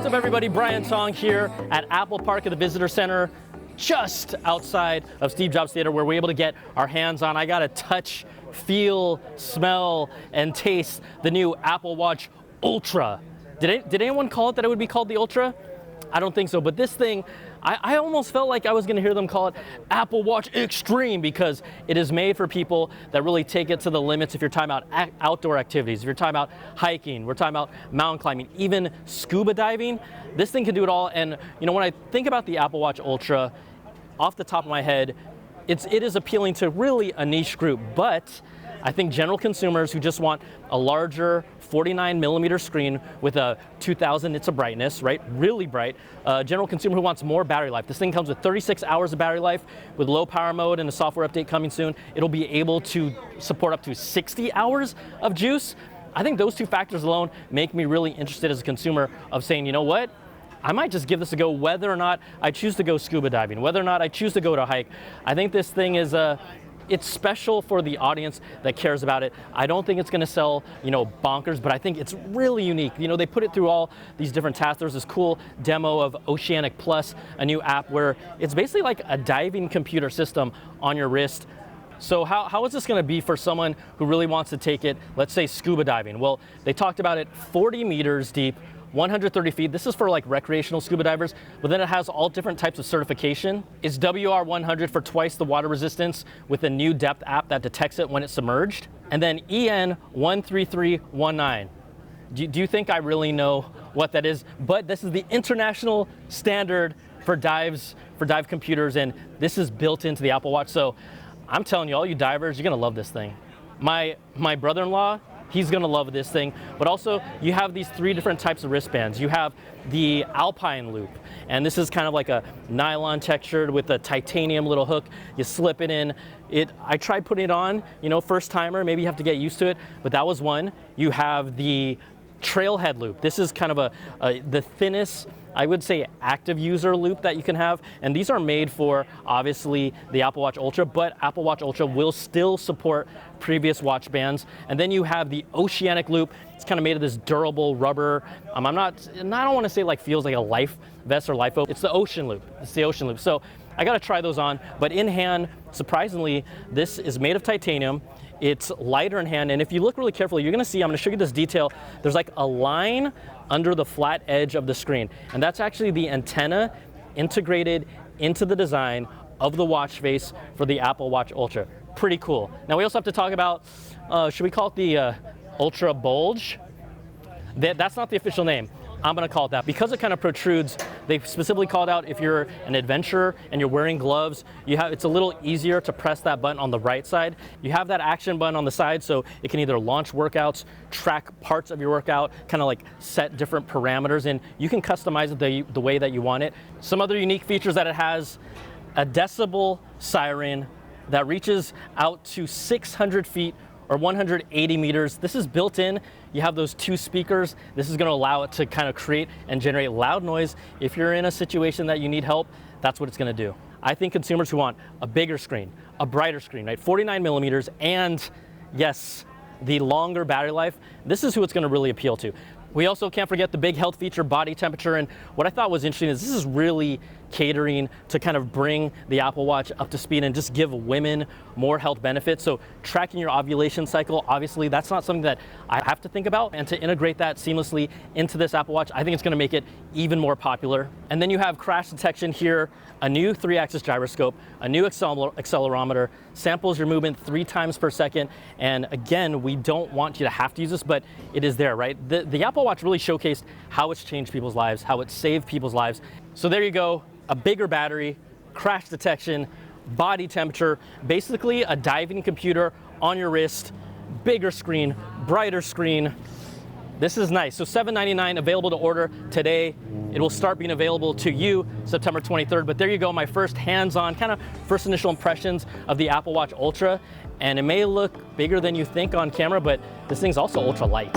up, everybody? Brian Tong here at Apple Park at the Visitor Center, just outside of Steve Jobs Theater, where we're able to get our hands on. I got to touch, feel, smell, and taste the new Apple Watch Ultra. Did anyone call it that it would be called the Ultra? I don't think so, but this thing, I almost felt like I was gonna hear them call it Apple Watch Extreme, because it is made for people that really take it to the limits. If you're talking about outdoor activities, if you're talking about hiking, we're talking about mountain climbing, even scuba diving, this thing can do it all. And you know, when I think about the Apple Watch Ultra, off the top of my head, it is appealing to really a niche group, but I think general consumers who just want a larger 49mm screen with a 2000 nits of brightness, right? Really bright. General consumer who wants more battery life. This thing comes with 36 hours of battery life with low power mode and a software update coming soon. It'll be able to support up to 60 hours of juice. I think those two factors alone make me really interested as a consumer of saying, you know what? I might just give this a go, whether or not I choose to go scuba diving, whether or not I choose to go to a hike. I think this thing is it's special for the audience that cares about it. I don't think it's gonna sell, you know, bonkers, but I think it's really unique. You know, they put it through all these different tasks. There's this cool demo of Oceanic Plus, a new app where it's basically like a diving computer system on your wrist. So how is this gonna be for someone who really wants to take it, let's say scuba diving? Well, they talked about it 40 meters deep, 130 feet. This is for like recreational scuba divers, but then it has all different types of certification. It's WR100 for twice the water resistance with a new depth app that detects it when it's submerged. And then EN13319. Do you think I really know what that is? But this is the international standard for dive computers, and this is built into the Apple Watch. So I'm telling you, all you divers, you're gonna love this thing. My brother-in-law, he's gonna love this thing, but also you have these 3 different types of wristbands. You have the Alpine Loop, and this is kind of like a nylon textured with a titanium little hook. You slip it in. I tried putting it on, you know, first timer, maybe you have to get used to it, but that was one. You have the Trailhead Loop. This is kind of the thinnest, I would say, active user loop that you can have, and these are made for obviously the Apple Watch Ultra, but Apple Watch Ultra will still support previous watch bands. And then you have the Oceanic Loop. It's kind of made of this durable rubber. I don't want to say like feels like a life vest or life oak. It's the Ocean Loop. It's the Ocean Loop. So I got to try those on, but in hand, surprisingly, this is made of titanium. It's lighter in hand, and if you look really carefully, you're gonna see, I'm gonna show you this detail, there's like a line under the flat edge of the screen, and that's actually the antenna integrated into the design of the watch face for the Apple Watch Ultra. Pretty cool. Now we also have to talk about, should we call it the Ultra Bulge? That's not the official name. I'm gonna call it that. Because it kind of protrudes, they specifically called out if you're an adventurer and you're wearing gloves, it's a little easier to press that button on the right side. You have that action button on the side, so it can either launch workouts, track parts of your workout, kind of like set different parameters, and you can customize it the way that you want it. Some other unique features that it has: a Decibel Siren that reaches out to 600 feet or 180 meters. This is built in. You have those 2 speakers. This is gonna allow it to kind of create and generate loud noise. If you're in a situation that you need help, that's what it's gonna do. I think consumers who want a bigger screen, a brighter screen, right? 49mm, and yes, the longer battery life, this is who it's gonna really appeal to. We also can't forget the big health feature, body temperature, and what I thought was interesting is this is really catering to kind of bring the Apple Watch up to speed and just give women more health benefits. So tracking your ovulation cycle, obviously that's not something that I have to think about, and to integrate that seamlessly into this Apple Watch, I think it's gonna make it even more popular. And then you have crash detection here, a new 3-axis gyroscope, a new accelerometer, samples your movement 3 times per second, and again, we don't want you to have to use this, but it is there, right? The Apple Watch really showcased how it's changed people's lives, how it's saved people's lives. So there you go, a bigger battery, crash detection, body temperature, basically a diving computer on your wrist, bigger screen, brighter screen. This is nice. So $799 available to order today. It will start being available to you September 23rd, but there you go, my first hands-on, kind of first initial impressions of the Apple Watch Ultra. And it may look bigger than you think on camera, but this thing's also ultra light.